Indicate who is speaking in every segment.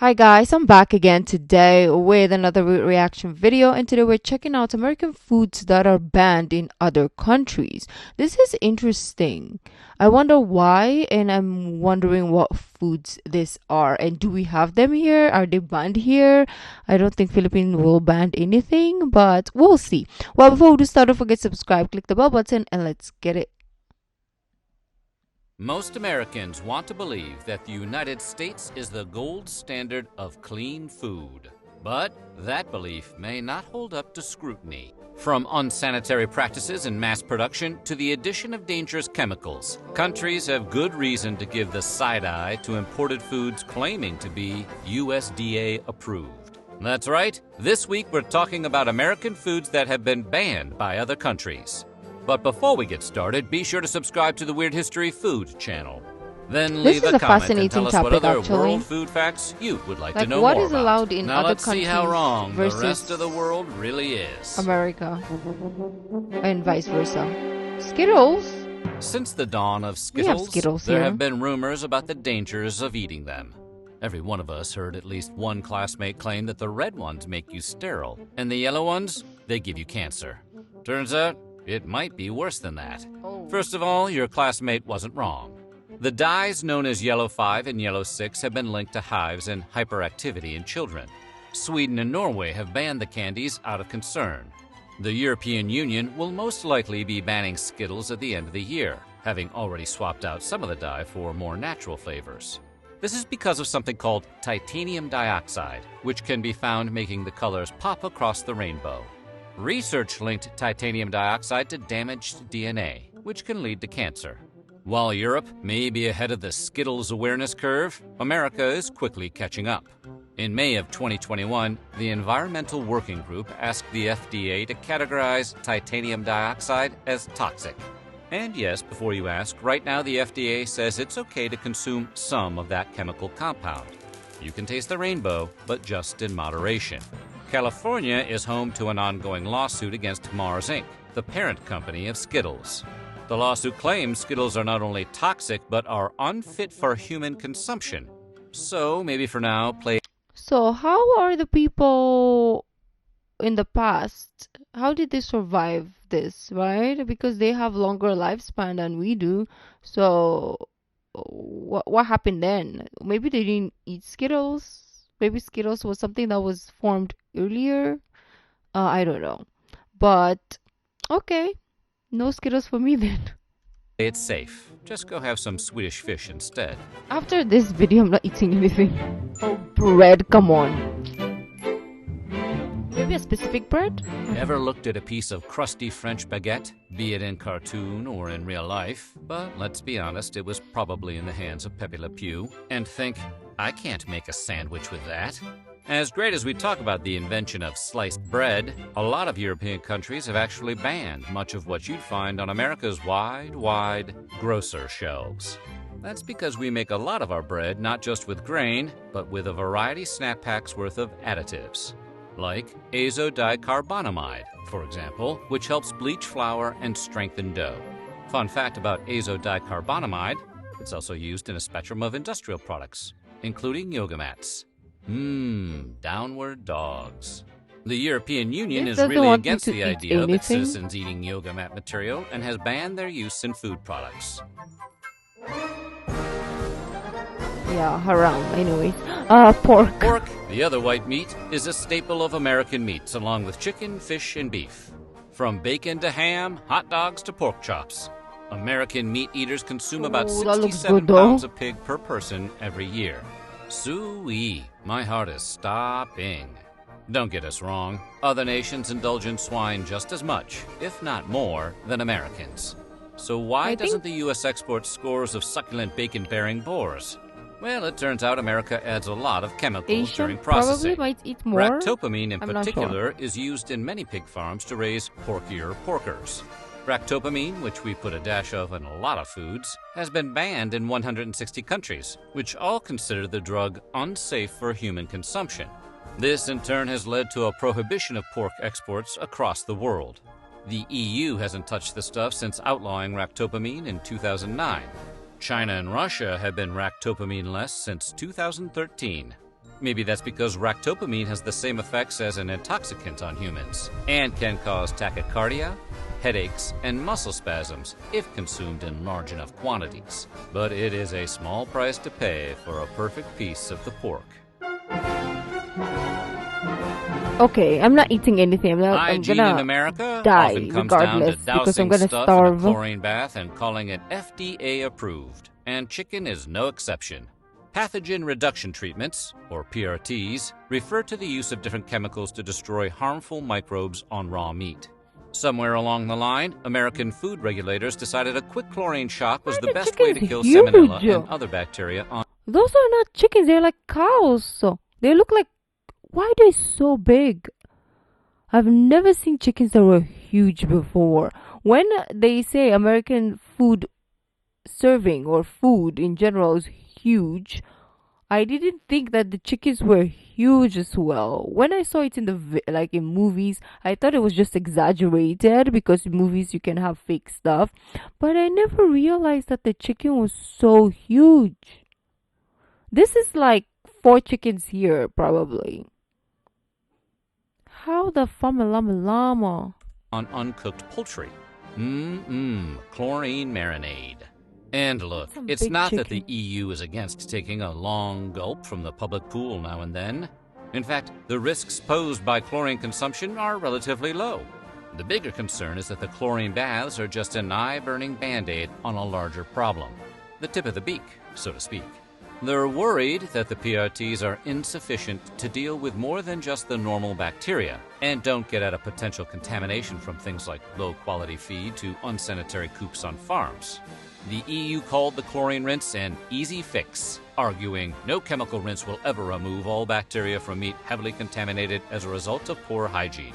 Speaker 1: Hi guys, I'm back again today with another reaction video, and today we're checking out American foods that are banned in other countries. This is interesting. I wonder why, and I'm wondering what foods these are, and do we have them here? Are they banned here? I don't think Philippines will ban anything, but we'll see. Well, before we do start, don't forget to subscribe, click the bell button, and let's get it.
Speaker 2: Most Americans want to believe that the United States is the gold standard of clean food. But that belief may not hold up to scrutiny. From unsanitary practices in mass production to the addition of dangerous chemicals, countries have good reason to give the side eye to imported foods claiming to be USDA approved. That's right, this week we're talking about American foods that have been banned by other countries. But before we get started, be sure to subscribe to the Weird History Food channel. Then
Speaker 1: This
Speaker 2: leave
Speaker 1: is
Speaker 2: a
Speaker 1: a
Speaker 2: comment and
Speaker 1: fascinating
Speaker 2: tell us what
Speaker 1: topic,
Speaker 2: other
Speaker 1: actually.
Speaker 2: world food facts you would like to
Speaker 1: Like,
Speaker 2: know
Speaker 1: what
Speaker 2: more
Speaker 1: is
Speaker 2: about.
Speaker 1: allowed in
Speaker 2: Now
Speaker 1: other
Speaker 2: let's see how
Speaker 1: countries
Speaker 2: wrong the
Speaker 1: versus
Speaker 2: rest of the world really is.
Speaker 1: America, and vice versa. Skittles?
Speaker 2: Since the dawn of
Speaker 1: We have
Speaker 2: Skittles,
Speaker 1: Skittles
Speaker 2: there
Speaker 1: here.
Speaker 2: have been rumors about the dangers of eating them. Every one of us heard at least one classmate claim that the red ones make you sterile, and the yellow ones, they give you cancer. Turns out, it might be worse than that. First of all, your classmate wasn't wrong. The dyes known as Yellow 5 and Yellow 6 have been linked to hives and hyperactivity in children. Sweden and Norway have banned the candies out of concern. The European Union will most likely be banning Skittles at the end of the year, having already swapped out some of the dye for more natural flavors. This is because of something called titanium dioxide, which can be found making the colors pop across the rainbow. Research linked titanium dioxide to damaged DNA, which can lead to cancer. While Europe may be ahead of the Skittles awareness curve, America is quickly catching up. In May of 2021, the Environmental Working Group asked the FDA to categorize titanium dioxide as toxic. And yes, before you ask, right now the FDA says it's okay to consume some of that chemical compound. You can taste the rainbow, but just in moderation. California is home to an ongoing lawsuit against Mars Inc., the parent company of Skittles. The lawsuit claims Skittles are not only toxic, but are unfit for human consumption. So maybe for now, play.
Speaker 1: So, how are the people in the past? How did they survive this, right? Because they have longer lifespan than we do. So, what happened then? Maybe they didn't eat Skittles. Maybe Skittles was something that was formed earlier. I don't know. But okay, no Skittles for me then.
Speaker 2: It safe. Just go have some Swedish fish instead.
Speaker 1: After this video, I'm not eating anything. Oh, bread, come on. Maybe a specific bread?
Speaker 2: Ever looked at a piece of crusty French baguette, be it in cartoon or in real life, but let's be honest, it was probably in the hands of Pepe Le Pew, and think, I can't make a sandwich with that? As great as we talk about the invention of sliced bread, a lot of European countries have actually banned much of what you'd find on America's wide grocer shelves. That's because we make a lot of our bread not just with grain, but with a variety snack packs worth of additives. Like azodicarbonamide, for example, which helps bleach flour and strengthen dough. Fun fact about azodicarbonamide, it's also used in a spectrum of industrial products, including yoga mats. Downward dogs. The European Union
Speaker 1: This
Speaker 2: is
Speaker 1: doesn't
Speaker 2: really
Speaker 1: want me
Speaker 2: against
Speaker 1: to
Speaker 2: the
Speaker 1: eat
Speaker 2: idea of its
Speaker 1: anything.
Speaker 2: citizens eating yoga mat material and has banned their use in food products.
Speaker 1: Yeah, haram. Anyways, pork.
Speaker 2: Pork, the other white meat, is a staple of American meats along with chicken, fish, and beef. From bacon to ham, hot dogs to pork chops. American meat eaters consume about
Speaker 1: Ooh, that looks
Speaker 2: 67
Speaker 1: good, though.
Speaker 2: pounds of pig per person every year. Soo-wee, my heart is stopping. Don't get us wrong, other nations indulge in swine just as much, if not more, than Americans. So why doesn't the U.S. export scores of succulent bacon-bearing boars? Well, it turns out America adds a lot of chemicals during
Speaker 1: Asian
Speaker 2: processing.
Speaker 1: probably might eat more.
Speaker 2: Ractopamine in
Speaker 1: I'm not
Speaker 2: particular is used in many pig farms to raise porkier porkers. Ractopamine, which we put a dash of in a lot of foods, has been banned in 160 countries, which all consider the drug unsafe for human consumption. This in turn has led to a prohibition of pork exports across the world. The EU hasn't touched the stuff since outlawing ractopamine in 2009. China and Russia have been ractopamine-less since 2013. Maybe that's because ractopamine has the same effects as an intoxicant on humans and can cause tachycardia, headaches, and muscle spasms if consumed in large enough quantities. But it is a small price to pay for a perfect piece of the pork.
Speaker 1: Okay, I'm not eating anything. I'm
Speaker 2: Hygiene
Speaker 1: gonna
Speaker 2: in America
Speaker 1: die
Speaker 2: often comes down to
Speaker 1: regardless because I'm
Speaker 2: dousing
Speaker 1: gonna
Speaker 2: stuff in a
Speaker 1: starve.
Speaker 2: chlorine bath and calling it FDA approved, and chicken is no exception. Pathogen reduction treatments, or PRTs, refer to the use of different chemicals to destroy harmful microbes on raw meat. Somewhere along the line, American food regulators decided a quick chlorine shock was the best way to kill salmonella and other bacteria on.
Speaker 1: Those are not chickens, they're like cows. So they look like, why are they so big? I've never seen chickens that were huge before. When they say American food serving or food in general is huge, I didn't think that the chickens were huge as well. When I saw it in like in movies, I thought it was just exaggerated because in movies you can have fake stuff, but I never realized that the chicken was so huge. This is like 4 chickens here probably. How the llama?
Speaker 2: On uncooked poultry. Chlorine marinade. And look, it's not that the EU is against taking a long gulp from the public pool now and then. In fact, the risks posed by chlorine consumption are relatively low. The bigger concern is that the chlorine baths are just an eye-burning band-aid on a larger problem. The tip of the beak, so to speak. They're worried that the PRTs are insufficient to deal with more than just the normal bacteria and don't get at a potential contamination from things like low-quality feed to unsanitary coops on farms. The EU called the chlorine rinse an easy fix, arguing no chemical rinse will ever remove all bacteria from meat heavily contaminated as a result of poor hygiene.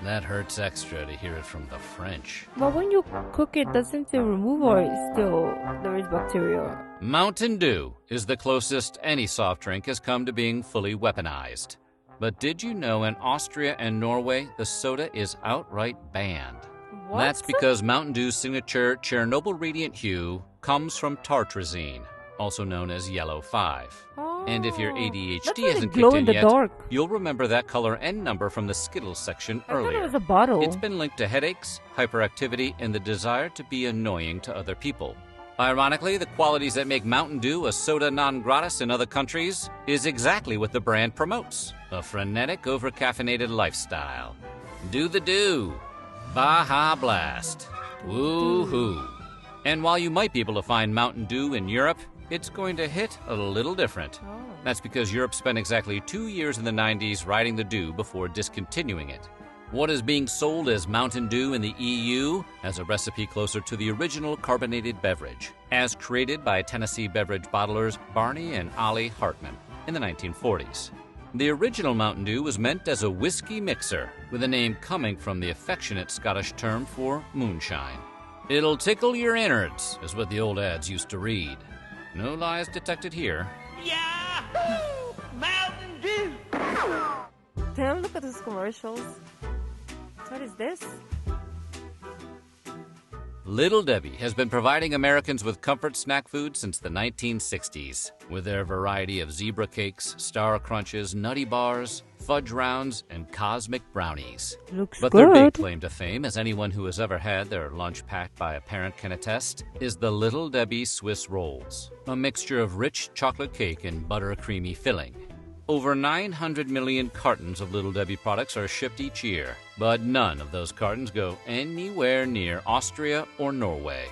Speaker 2: That hurts extra to hear it from the French.
Speaker 1: But when you cook it, doesn't it remove or still there is bacteria?
Speaker 2: Mountain Dew is the closest any soft drink has come to being fully weaponized. But did you know in Austria and Norway the soda is outright banned?
Speaker 1: What?
Speaker 2: That's because Mountain Dew's signature Chernobyl radiant hue comes from tartrazine, also known as yellow 5. And if your ADHD hasn't kicked in yet, you'll remember that color and number from the Skittles section earlier.
Speaker 1: I thought it was a bottle.
Speaker 2: It's been linked to headaches, hyperactivity, and the desire to be annoying to other people. Ironically, the qualities that make Mountain Dew a soda non gratis in other countries is exactly what the brand promotes: a frenetic, over-caffeinated lifestyle. Do the dew. Baja Blast. Woo-hoo. And while you might be able to find Mountain Dew in Europe, it's going to hit a little different. That's because Europe spent exactly 2 years in the 90s riding the dew before discontinuing it. What is being sold as Mountain Dew in the EU has a recipe closer to the original carbonated beverage, as created by Tennessee beverage bottlers Barney and Ollie Hartman in the 1940s. The original Mountain Dew was meant as a whiskey mixer, with the name coming from the affectionate Scottish term for moonshine. It'll tickle your innards, is what the old ads used to read. No lies detected here.
Speaker 3: Yahoo! Mountain Dew!
Speaker 1: Damn, look at those commercials. What is this?
Speaker 2: Little Debbie has been providing Americans with comfort snack food since the 1960s, with their variety of zebra cakes, star crunches, nutty bars, fudge rounds, and cosmic brownies.
Speaker 1: Looks
Speaker 2: but
Speaker 1: good.
Speaker 2: Their big claim to fame, as anyone who has ever had their lunch packed by a parent can attest, is the Little Debbie Swiss Rolls, a mixture of rich chocolate cake and butter-creamy filling. Over 900 million cartons of Little Debbie products are shipped each year, but none of those cartons go anywhere near Austria or Norway.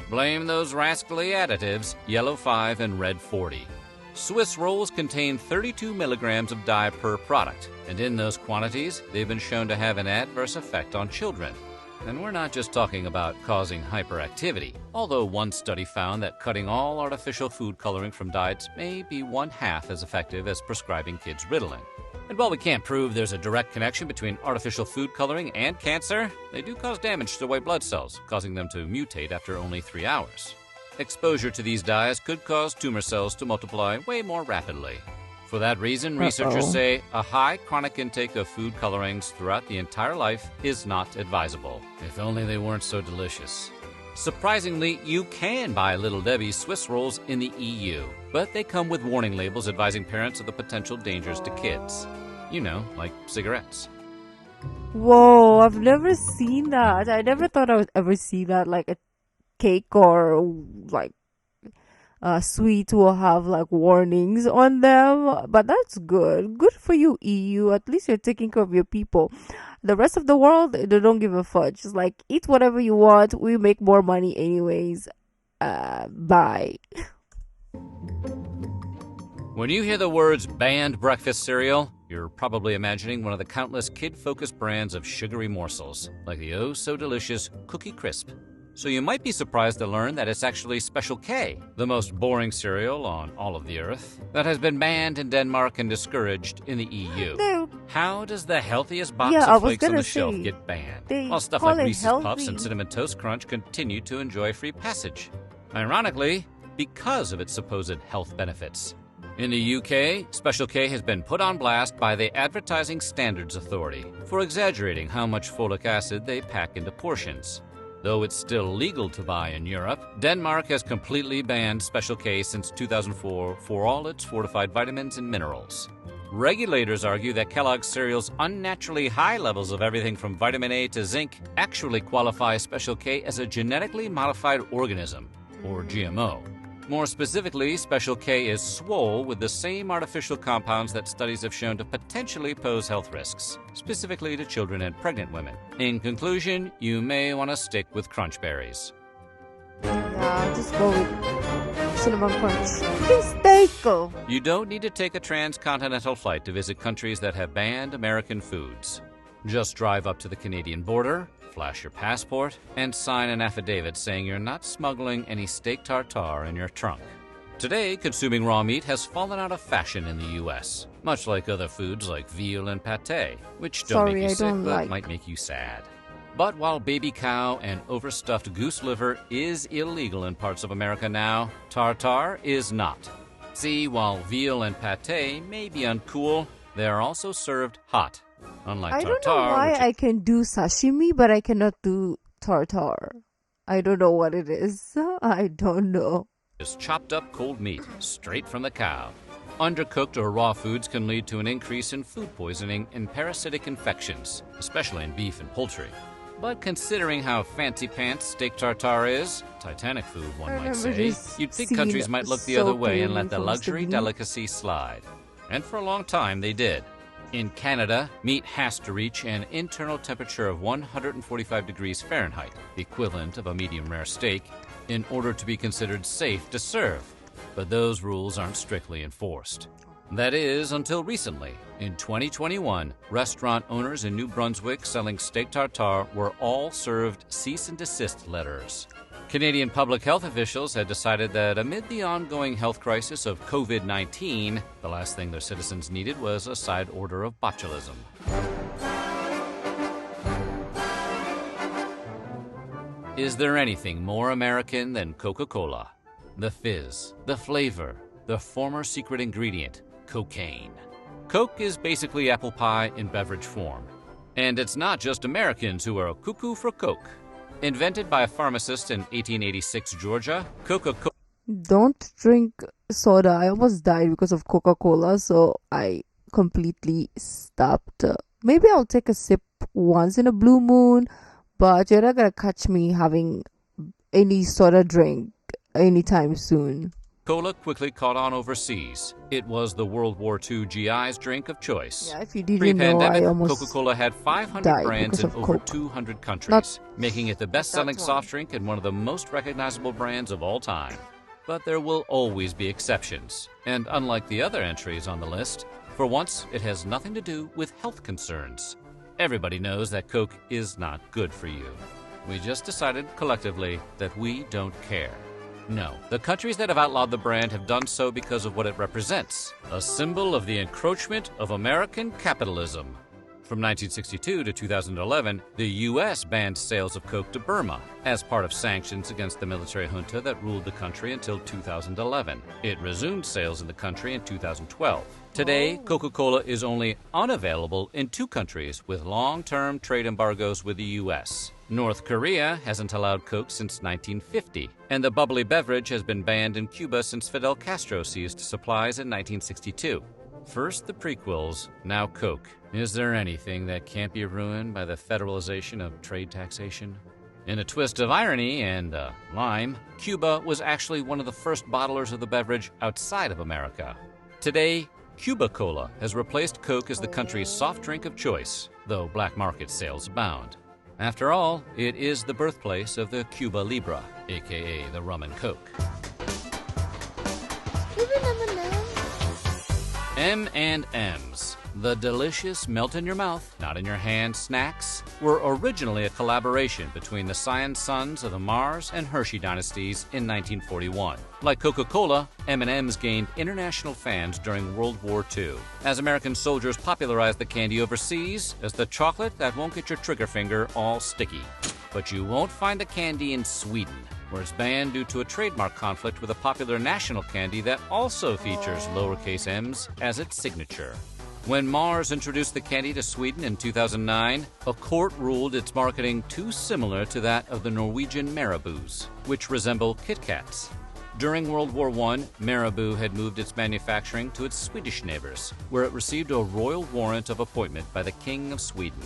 Speaker 2: Blame those rascally additives, yellow 5 and red 40. Swiss rolls contain 32 milligrams of dye per product, and in those quantities, they've been shown to have an adverse effect on children. And we're not just talking about causing hyperactivity, although one study found that cutting all artificial food coloring from diets may be 1/2 as effective as prescribing kids Ritalin. And while we can't prove there's a direct connection between artificial food coloring and cancer, they do cause damage to white blood cells, causing them to mutate after only 3 hours. Exposure to these dyes could cause tumor cells to multiply way more rapidly. For that reason, researchers say a high chronic intake of food colorings throughout the entire life is not advisable. If only they weren't so delicious. Surprisingly, you can buy Little Debbie's Swiss rolls in the EU, but they come with warning labels advising parents of the potential dangers to kids. You know, like cigarettes.
Speaker 1: Whoa, I've never seen that. I never thought I would ever see that. Like a cake or like sweet will have like warnings on them. But that's good. Good for you, EU. At least you're taking care of your people. The rest of the world, they don't give a fudge. Just like eat whatever you want. We make more money anyways. Bye.
Speaker 2: When you hear the words banned breakfast cereal, you're probably imagining one of the countless kid-focused brands of sugary morsels, like the oh-so-delicious Cookie Crisp. So you might be surprised to learn that it's actually Special K, the most boring cereal on all of the earth, that has been banned in Denmark and discouraged in the EU. How does the healthiest box of flakes on the shelf get banned, while stuff like Reese's Puffs and Cinnamon Toast Crunch continue to enjoy free passage? Ironically, because of its supposed health benefits. In the UK, Special K has been put on blast by the Advertising Standards Authority for exaggerating how much folic acid they pack into portions. Though it's still legal to buy in Europe, Denmark has completely banned Special K since 2004 for all its fortified vitamins and minerals. Regulators argue that Kellogg's cereal's unnaturally high levels of everything from vitamin A to zinc actually qualify Special K as a genetically modified organism, or GMO. More specifically, Special K is swole with the same artificial compounds that studies have shown to potentially pose health risks, specifically to children and pregnant women. In conclusion, you may want to stick with Crunch Berries.
Speaker 1: Yeah, just go with cinnamon crunch. Steak.
Speaker 2: You don't need to take a transcontinental flight to visit countries that have banned American foods. Just drive up to the Canadian border, flash your passport, and sign an affidavit saying you're not smuggling any steak tartare in your trunk. Today, consuming raw meat has fallen out of fashion in the U.S., much like other foods like veal and pate, which don't make you sick but might make you sad. But while baby cow and overstuffed goose liver is illegal in parts of America now, tartare is not. See, while veal and pate may be uncool, they are also served hot. Unlike
Speaker 1: I
Speaker 2: tartare,
Speaker 1: don't know why I can do sashimi, but I cannot do tartare. I don't know what it is. I don't know.
Speaker 2: Is chopped up cold meat, straight from the cow. Undercooked or raw foods can lead to an increase in food poisoning and parasitic infections, especially in beef and poultry. But considering how fancy pants steak tartare is, Titanic food one might say, you'd think countries might look the other way and let the luxury delicacy slide. And for a long time they did. In Canada, meat has to reach an internal temperature of 145 degrees Fahrenheit, the equivalent of a medium rare steak, in order to be considered safe to serve. But those rules aren't strictly enforced. That is, until recently. In 2021, restaurant owners in New Brunswick selling steak tartare were all served cease and desist letters. Canadian public health officials had decided that amid the ongoing health crisis of COVID-19, the last thing their citizens needed was a side order of botulism. Is there anything more American than Coca-Cola? The fizz, the flavor, the former secret ingredient, cocaine. Coke is basically apple pie in beverage form. And it's not just Americans who are cuckoo for Coke. Invented by a pharmacist in 1886 Georgia, Coca-Cola...
Speaker 1: Don't drink soda. I almost died because of Coca-Cola, so I completely stopped. Maybe I'll take a sip once in a blue moon, but you're not gonna catch me having any soda drink anytime soon.
Speaker 2: Cola quickly caught on overseas. It was the World War II GI's drink of choice.
Speaker 1: Yeah, if you didn't know, I almost
Speaker 2: Coca-Cola had 500 brands in over 200 countries, making it the best-selling soft drink and one of the most recognizable brands of all time. But there will always be exceptions. And unlike the other entries on the list, for once, it has nothing to do with health concerns. Everybody knows that Coke is not good for you. We just decided collectively that we don't care. No, the countries that have outlawed the brand have done so because of what it represents, a symbol of the encroachment of American capitalism. From 1962 to 2011, the U.S. banned sales of Coke to Burma as part of sanctions against the military junta that ruled the country until 2011. It resumed sales in the country in 2012. Today, Coca-Cola is only unavailable in 2 countries with long-term trade embargoes with the U.S., North Korea hasn't allowed Coke since 1950, and the bubbly beverage has been banned in Cuba since Fidel Castro ceased supplies in 1962. First the prequels, now Coke. Is there anything that can't be ruined by the federalization of trade taxation? In a twist of irony and lime, Cuba was actually one of the first bottlers of the beverage outside of America. Today, Cuba Cola has replaced Coke as the country's soft drink of choice, though black market sales abound. After all, it is the birthplace of the Cuba Libre, aka the rum and Coke. M&Ms, the delicious melt-in-your-mouth, not-in-your-hand snacks, were originally a collaboration between the Scion sons of the Mars and Hershey dynasties in 1941. Like Coca-Cola, M&Ms gained international fans during World War II, as American soldiers popularized the candy overseas as the chocolate that won't get your trigger finger all sticky. But you won't find the candy in Sweden, where it's banned due to a trademark conflict with a popular national candy that also features lowercase m's as its signature. When Mars introduced the candy to Sweden in 2009, a court ruled its marketing too similar to that of the Norwegian Marabous, which resemble Kit Kats. During World War I, Marabou had moved its manufacturing to its Swedish neighbors, where it received a royal warrant of appointment by the King of Sweden.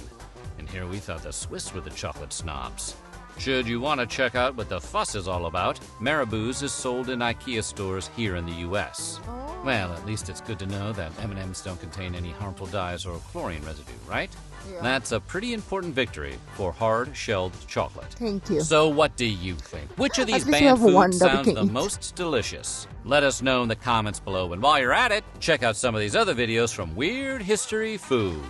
Speaker 2: And here we thought the Swiss were the chocolate snobs. Should you want to check out what the fuss is all about, Marabou's is sold in IKEA stores here in the US. Well, at least it's good to know that M&Ms don't contain any harmful dyes or chlorine residue, right?
Speaker 1: Yeah.
Speaker 2: That's a pretty important victory for hard-shelled chocolate.
Speaker 1: Thank you.
Speaker 2: So what do you think? Which of these
Speaker 1: At least we
Speaker 2: banned
Speaker 1: have one
Speaker 2: foods
Speaker 1: that we
Speaker 2: sounds
Speaker 1: can
Speaker 2: the
Speaker 1: eat.
Speaker 2: most delicious? Let us know in the comments below. And while you're at it, check out some of these other videos from Weird History Food.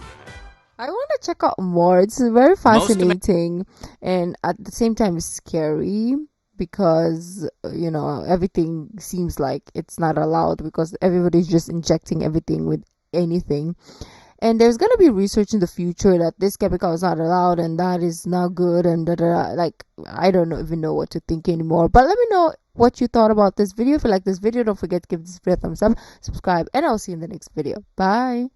Speaker 1: I want to check out more. It's very fascinating and at the same time scary because, you know, everything seems like it's not allowed because everybody's just injecting everything with anything. And there's going to be research in the future that this chemical is not allowed and that is not good and like, I don't even know what to think anymore. But let me know what you thought about this video. If you like this video, don't forget to give this video a thumbs up, subscribe, and I'll see you in the next video. Bye.